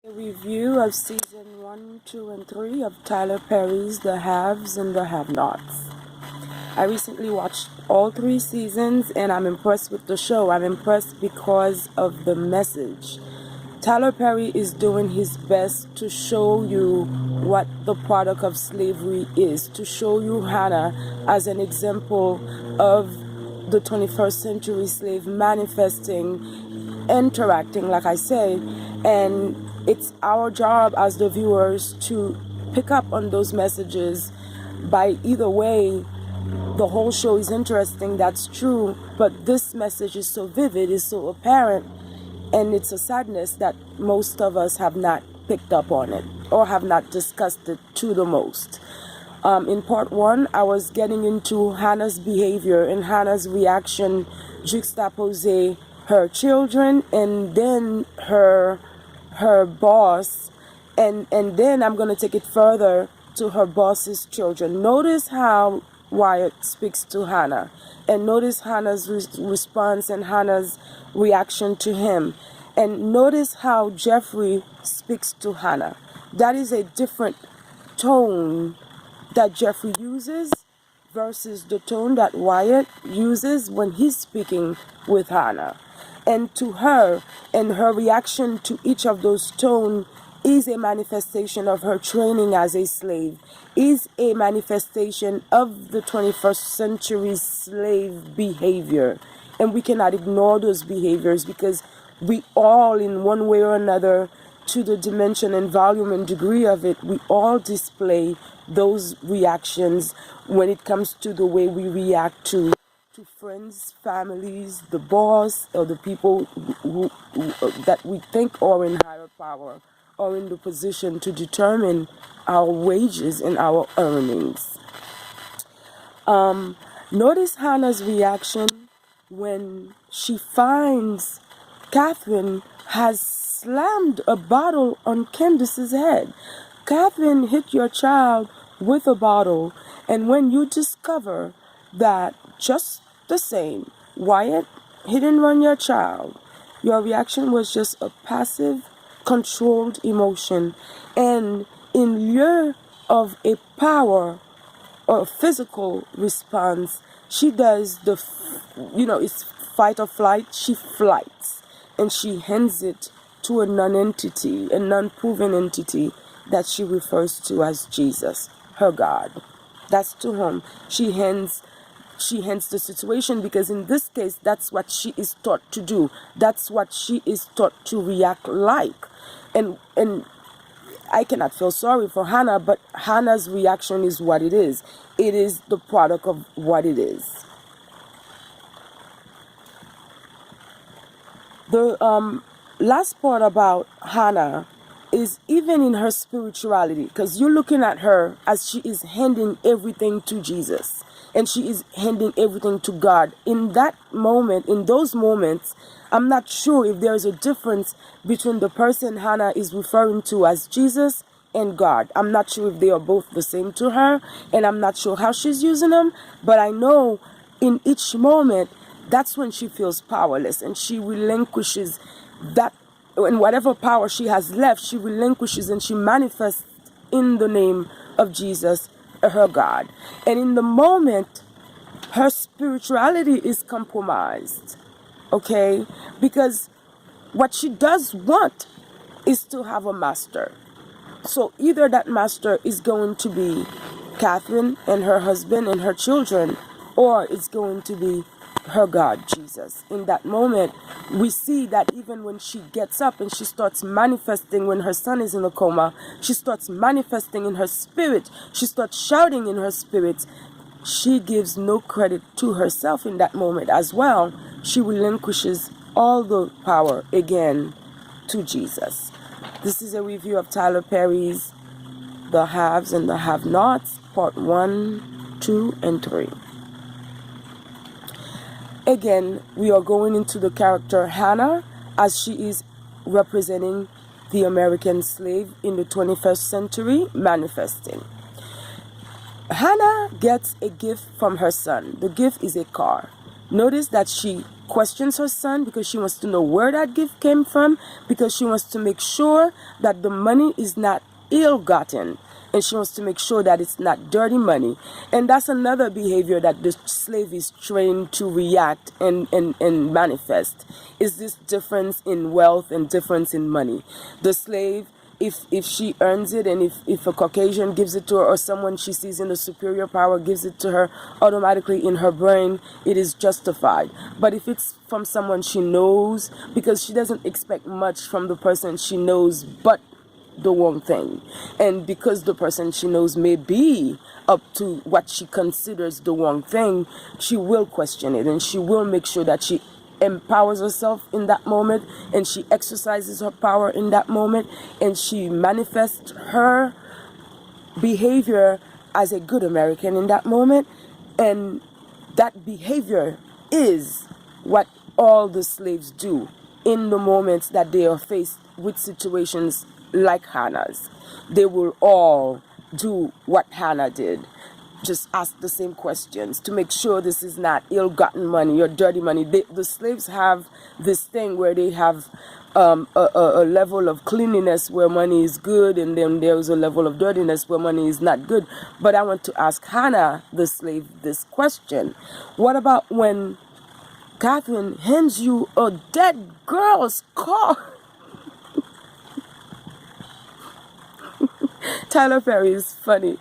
A review of season 1, 2, and 3 of Tyler Perry's The Haves and the Have-Nots. I recently watched all 3 seasons and I'm impressed with the show. I'm impressed because of the message. Tyler Perry is doing his best to show you what the product of slavery is, to show you Hannah as an example of the 21st century slave manifesting, interacting, like I say, and it's our job as the viewers to pick up on those messages. By either way, the whole show is interesting, that's true, but this message is so vivid, is so apparent, and it's a sadness that most of us have not picked up on it or have not discussed it to the most. In part 1, I was getting into Hannah's behavior and Hannah's reaction, juxtapose her children and then her boss, and then I'm going to take it further to her boss's children. Notice how Wyatt speaks to Hannah, and notice Hannah's response and Hannah's reaction to him, and notice how Jeffrey speaks to Hannah. That is a different tone that Jeffrey uses versus the tone that Wyatt uses when he's speaking with Hannah. And to her, and her reaction to each of those tones is a manifestation of her training as a slave, is a manifestation of the 21st century slave behavior. And we cannot ignore those behaviors because we all, in one way or another, to the dimension and volume and degree of it, we all display those reactions when it comes to the way we react to friends, families, the boss, or the people who that we think are in higher power or in the position to determine our wages and our earnings. Notice Hannah's reaction when she finds Catherine has slammed a bottle on Candace's head. Catherine hit your child with a bottle, and when you discover that just the same, Wyatt hit and run your child, your reaction was just a passive, controlled emotion, and in lieu of a power or physical response, she does it's fight or flight. She flights, and she hands it to a non-entity, a non-proven entity that she refers to as Jesus, her God. That's to whom she hands the situation, because in this case, that's what she is taught to do. That's what she is taught to react like. And I cannot feel sorry for Hannah, but Hannah's reaction is what it is. It is the product of what it is. The last part about Hannah is even in her spirituality, because you're looking at her as she is handing everything to Jesus. And she is handing everything to God. In that moment, in those moments, I'm not sure if there's a difference between the person Hannah is referring to as Jesus and God. I'm not sure if they are both the same to her, and I'm not sure how she's using them, but I know in each moment, that's when she feels powerless, and she relinquishes that, and whatever power she has left, she relinquishes and she manifests in the name of Jesus, her God. And in the moment, her spirituality is compromised, okay? Because what she does want is to have a master. So either that master is going to be Catherine and her husband and her children, or it's going to be her God, Jesus. In that moment, we see that even when she gets up and she starts manifesting when her son is in a coma, she starts manifesting in her spirit, she starts shouting in her spirit, she gives no credit to herself in that moment as well. She relinquishes all the power again to Jesus. This is a review of Tyler Perry's The Haves and the Have-Nots, part 1, 2, and 3. Again, we are going into the character Hannah as she is representing the American slave in the 21st century manifesting. Hannah gets a gift from her son. The gift is a car. Notice that she questions her son because she wants to know where that gift came from, because she wants to make sure that the money is not ill-gotten, and she wants to make sure that it's not dirty money. And that's another behavior that the slave is trained to react and manifest, is this difference in wealth and difference in money. The slave, if she earns it, and if a Caucasian gives it to her, or someone she sees in a superior power gives it to her, automatically in her brain it is justified. But if it's from someone she knows, because she doesn't expect much from the person she knows but the wrong thing, and because the person she knows may be up to what she considers the wrong thing, she will question it, and she will make sure that she empowers herself in that moment, and she exercises her power in that moment, and she manifests her behavior as a good American in that moment. And that behavior is what all the slaves do in the moments that they are faced with situations like Hannah's. They will all do what Hannah did. Just ask the same questions to make sure this is not ill-gotten money or dirty money. The slaves have this thing where they have a level of cleanliness where money is good, and then there's a level of dirtiness where money is not good. But I want to ask Hannah, the slave, this question. What about when Catherine hands you a dead girl's car? Tyler Perry is funny.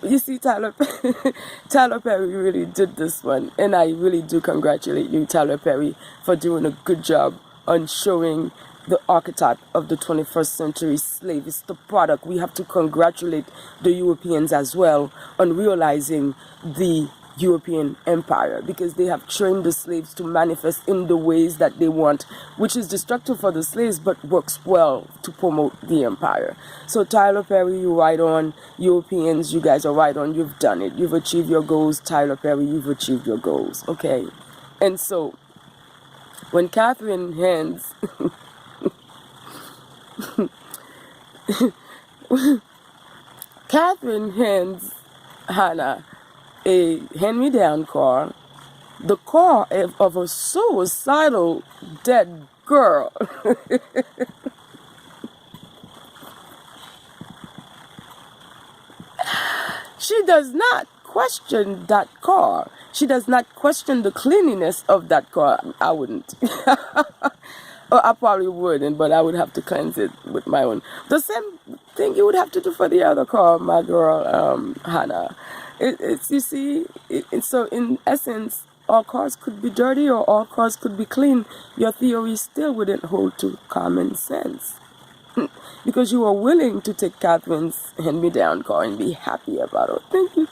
You see, Tyler Perry really did this one. And I really do congratulate you, Tyler Perry, for doing a good job on showing the archetype of the 21st century slave. It's the product. We have to congratulate the Europeans as well on realizing the European empire, because they have trained the slaves to manifest in the ways that they want, which is destructive for the slaves but works well to promote the empire. So Tyler Perry, you right on. Europeans, you guys are right on. You've done it. You've achieved your goals. Tyler Perry, you've achieved your goals. Okay. And so when Catherine hands Hannah a hand-me-down car, the car of a suicidal dead girl. She does not question that car. She does not question the cleanliness of that car. I wouldn't. Or I probably wouldn't, but I would have to cleanse it with my own. The same thing you would have to do for the other car, my girl, Hannah. You see, so in essence, all cars could be dirty or all cars could be clean. Your theory still wouldn't hold to common sense. Because you are willing to take Catherine's hand-me-down car and be happy about it. Thank you.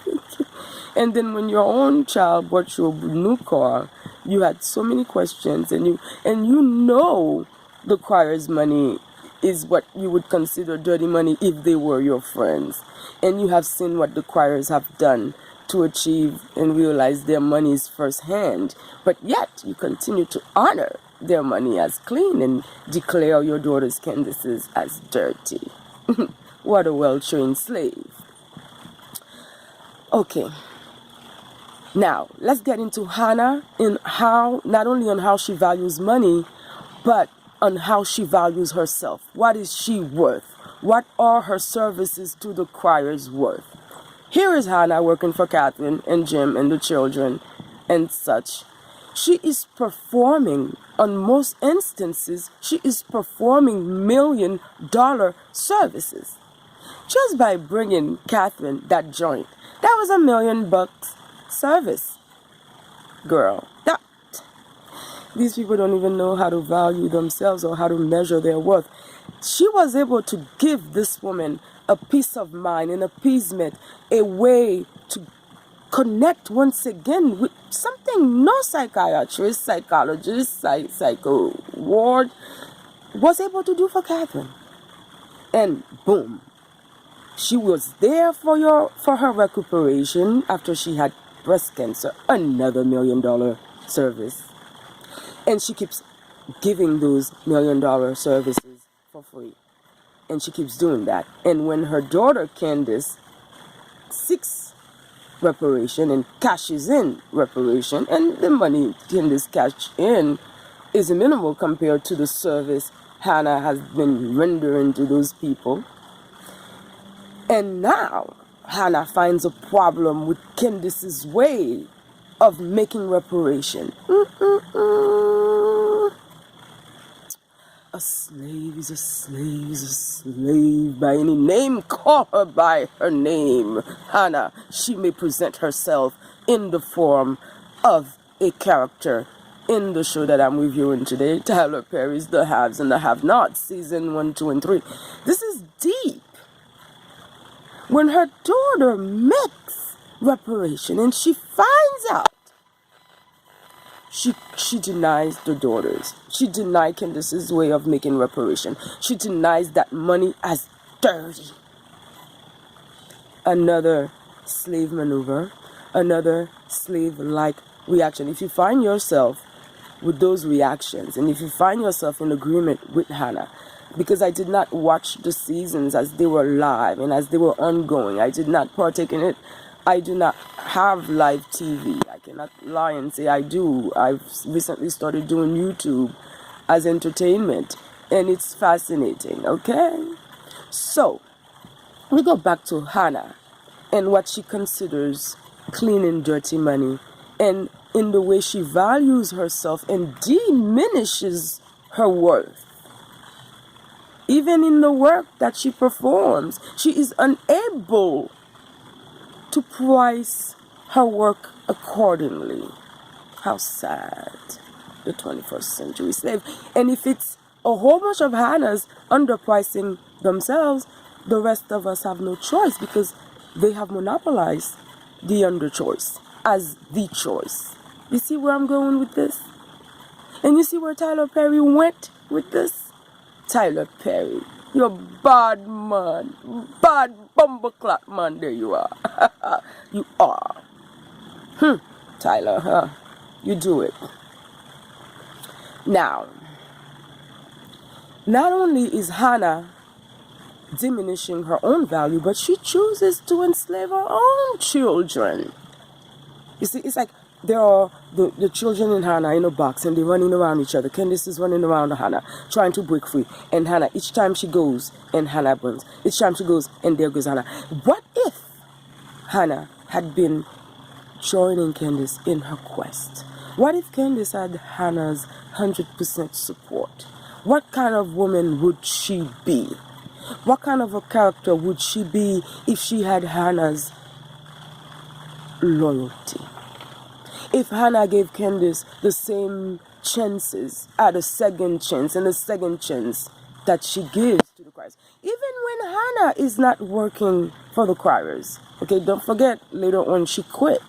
And then when your own child bought you a new car, you had so many questions, and you know the choir's money is what you would consider dirty money if they were your friends. And you have seen what the choirs have done to achieve and realize their money is firsthand. But yet, you continue to honor their money as clean and declare your daughter's Candace's as dirty. What a well-trained slave. Okay. Now, let's get into Hannah in how, not only on how she values money, but on how she values herself. What is she worth? What are her services to the choirs worth? Here is Hannah working for Catherine and Jim and the children and such. She is performing, on most instances, she is performing $1 million services. Just by bringing Catherine that joint. That was $1 million service. Girl, these people don't even know how to value themselves or how to measure their worth. She was able to give this woman a peace of mind, an appeasement, a way to connect once again with something no psychiatrist, psychologist, psycho ward was able to do for Catherine. And boom, she was there for her recuperation after she had breast cancer, another $1 million service. And she keeps giving those $1 million services for free. And she keeps doing that. And when her daughter Candace seeks reparation and cashes in reparation, and the money Candace cashed in is minimal compared to the service Hannah has been rendering to those people. And now Hannah finds a problem with Candace's way of making reparation. A slave is a slave is a slave by any name. Call her by her name. Hannah, she may present herself in the form of a character in the show that I'm reviewing today, Tyler Perry's The Haves and the Have-Nots, season 1, 2, and 3. This is deep. When her daughter makes reparation and she finds out, she denies the daughters. She denies Candace's way of making reparation. She denies that money as dirty. Another slave maneuver, another slave-like reaction. If you find yourself with those reactions, and if you find yourself in agreement with Hannah, because I did not watch the seasons as they were live and as they were ongoing, I did not partake in it. I do not have live TV. I cannot lie and say I do. I've recently started doing YouTube as entertainment, and it's fascinating, okay? So, we go back to Hannah and what she considers clean and dirty money, and in the way she values herself and diminishes her worth. Even in the work that she performs, she is unable to price her work accordingly. How sad. The 21st century slave. And if it's a whole bunch of Hannahs underpricing themselves, the rest of us have no choice because they have monopolized the underchoice as the choice. You see where I'm going with this? And you see where Tyler Perry went with this? Tyler Perry, you're bad man. Bad bumbleclot man, there you are. You are. Tyler, huh? You do it. Now, not only is Hannah diminishing her own value, but she chooses to enslave her own children. You see, it's like there are the children in Hannah in a box and they're running around each other. Candace is running around Hannah, trying to break free. And Hannah, each time she goes, and Hannah brings. Each time she goes, and there goes Hannah. What if Hannah had been joining Candace in her quest? What if Candace had Hannah's 100% support? What kind of woman would she be? What kind of a character would she be if she had Hannah's loyalty? If Hannah gave Candace the same chances at a second chance and a second chance that she gives to the criers. Even when Hannah is not working for the criers. Okay, don't forget, later on she quit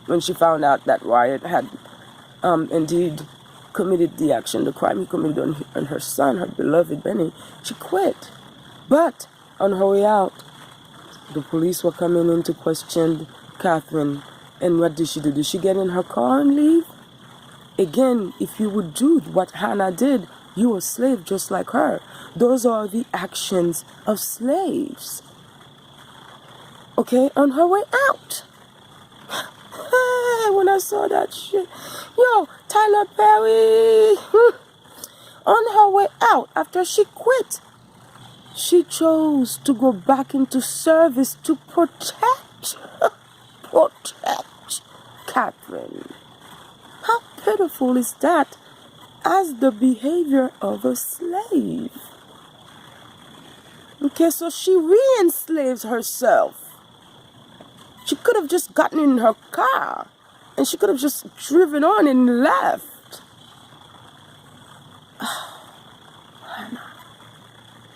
when she found out that Wyatt had indeed committed the action, the crime he committed on her son, her beloved Benny. She quit. But on her way out, the police were coming in to question Catherine. And what did she do? Did she get in her car and leave? Again, if you would do what Hannah did, you were a slave just like her. Those are the actions of slaves. Okay, on her way out. When I saw that shit, yo, Tyler Perry, on her way out, after she quit, she chose to go back into service to protect Catherine. How pitiful is that as the behavior of a slave? Okay, so she re-enslaves herself. She could have just gotten in her car and she could have just driven on and left. Hannah,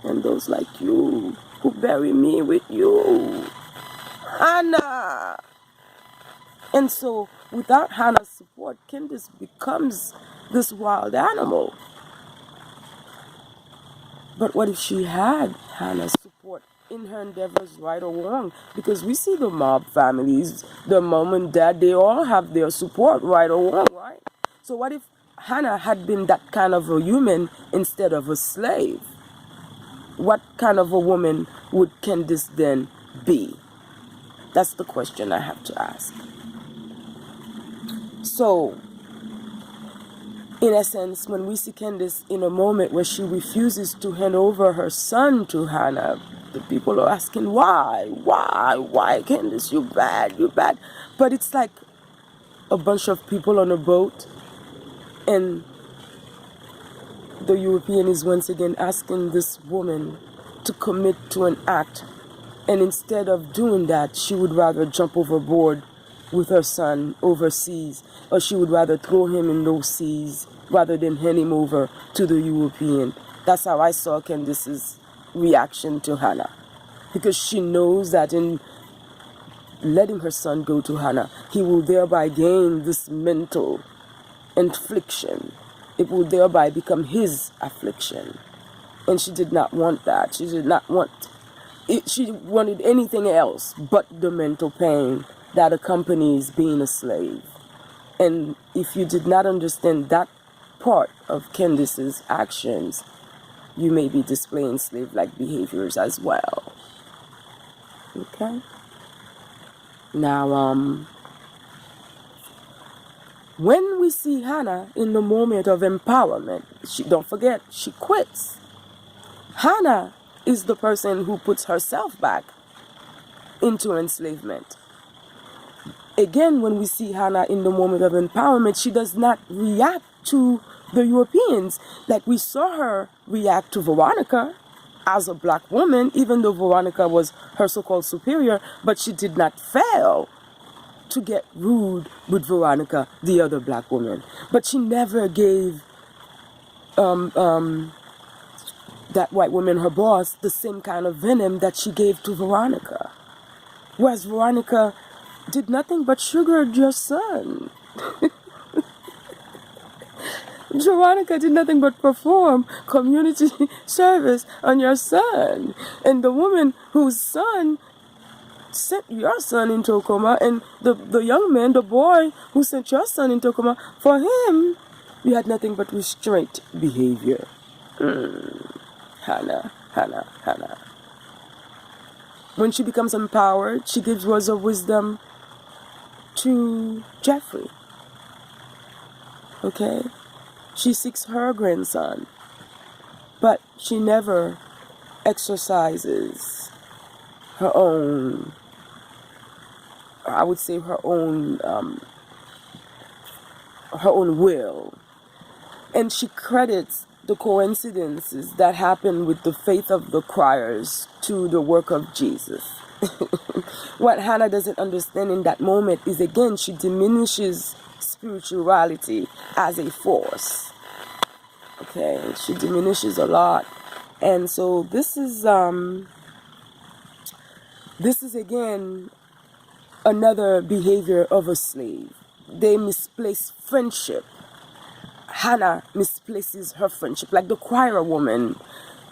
and those like you who bury me with you. Hannah. And so, without Hannah's support, Candace becomes this wild animal. But what if she had Hannah's support in her endeavors, right or wrong? Because we see the mob families, the mom and dad, they all have their support, right or wrong, right? So what if Hannah had been that kind of a human instead of a slave? What kind of a woman would Candace then be? That's the question I have to ask. So, in essence, when we see Candace in a moment where she refuses to hand over her son to Hannah, the people are asking, why, Candace, you bad. But it's like a bunch of people on a boat, and the European is once again asking this woman to commit to an act, and instead of doing that, she would rather jump overboard with her son overseas, or she would rather throw him in those seas rather than hand him over to the European. That's how I saw Candace's reaction to Hannah, because she knows that in letting her son go to Hannah, he will thereby gain this mental infliction. It will thereby become his affliction. And she did not want that. She did not want it. She wanted anything else but the mental pain that accompanies being a slave. And if you did not understand that part of Candace's actions, you may be displaying slave-like behaviors as well. Okay? Now, when we see Hannah in the moment of empowerment, don't forget, she quits. Hannah is the person who puts herself back into enslavement. Again, when we see Hannah in the moment of empowerment, she does not react to the Europeans like we saw her react to Veronica as a black woman, even though Veronica was her so-called superior, but she did not fail to get rude with Veronica, the other black woman. But she never gave that white woman, her boss, the same kind of venom that she gave to Veronica. Whereas Veronica did nothing but sugared your son. Veronica did nothing but perform community service on your son. And the woman whose son sent your son into a coma, and the young man, the boy who sent your son into a coma, for him, you had nothing but restraint behavior. Hannah. When she becomes empowered, she gives words of wisdom to Jeffrey. Okay? She seeks her grandson, but she never exercises her own, I would say her own will. And she credits the coincidences that happen with the faith of the criers to the work of Jesus. What Hannah doesn't understand in that moment is, again, she diminishes spirituality as a force. Okay, she diminishes a lot. And so this is again another behavior of a slave. They misplace friendship. Hannah misplaces her friendship. Like the choir woman,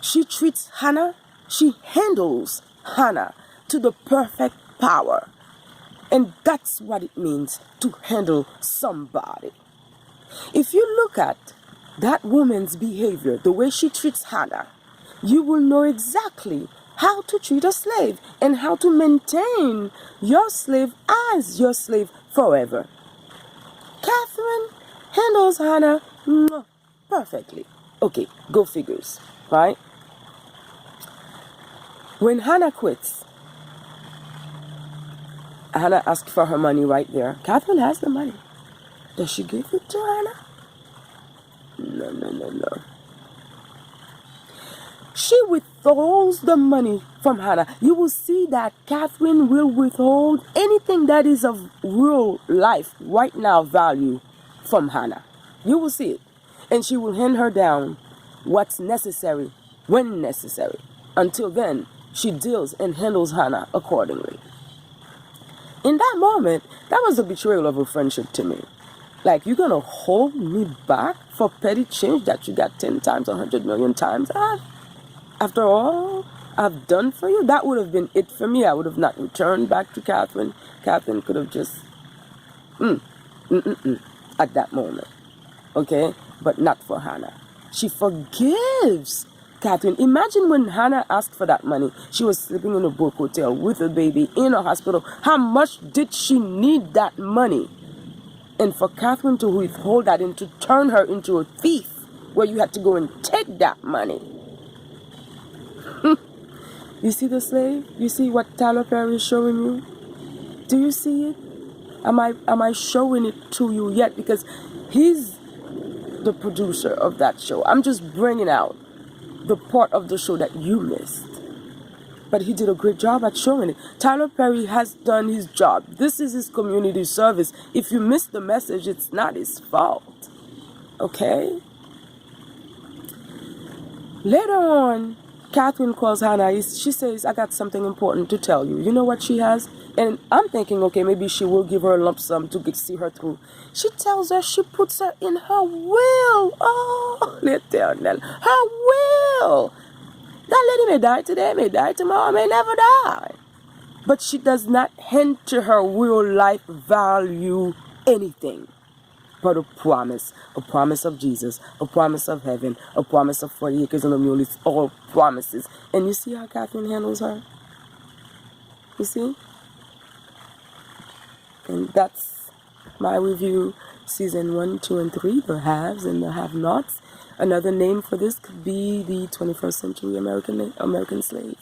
she treats Hannah, she handles Hannah to the perfect power. And that's what it means to handle somebody. If you look at that woman's behavior, the way she treats Hannah, you will know exactly how to treat a slave and how to maintain your slave as your slave forever. Catherine handles Hannah perfectly. Okay, go figures, right? When Hannah quits, Hannah asked for her money right there. Catherine has the money. Does she give it to Hannah? No. She withholds the money from Hannah. You will see that Catherine will withhold anything that is of real life, right now value, from Hannah. You will see it. And she will hand her down what's necessary when necessary. Until then, she deals and handles Hannah accordingly. In that moment, that was a betrayal of a friendship to me. Like, you're going to hold me back for petty change that you got 10 times, 100 million times? After all I've done for you? That would have been it for me. I would have not returned back to Catherine. Catherine could have just, at that moment. Okay? But not for Hannah. She forgives Catherine, imagine when Hannah asked for that money. She was sleeping in a Brook Hotel with a baby in a hospital. How much did she need that money? And for Catherine to withhold that and to turn her into a thief, where you had to go and take that money. You see the slave? You see what Tyler Perry is showing you? Do you see it? Am I showing it to you yet? Because he's the producer of that show. I'm just bringing out the part of the show that you missed. But he did a great job at showing it. Tyler Perry has done his job. This is his community service. If you missed the message, it's not his fault. Okay? Later on, Catherine calls Hannah. She says, I got something important to tell you. You know what she has? And I'm thinking, okay, maybe she will give her a lump sum to see her through. She tells her she puts her in her will. Oh, l'éternel. Her will. That lady may die today, may die tomorrow, may never die. But she does not hint to her real life value anything but a promise of Jesus, a promise of heaven, a promise of 40 acres and a mule. It's all promises. And you see how Catherine handles her? You see? And that's my review, season 1, 2, and 3, the haves and the have-nots. Another name for this could be the 21st century American slave.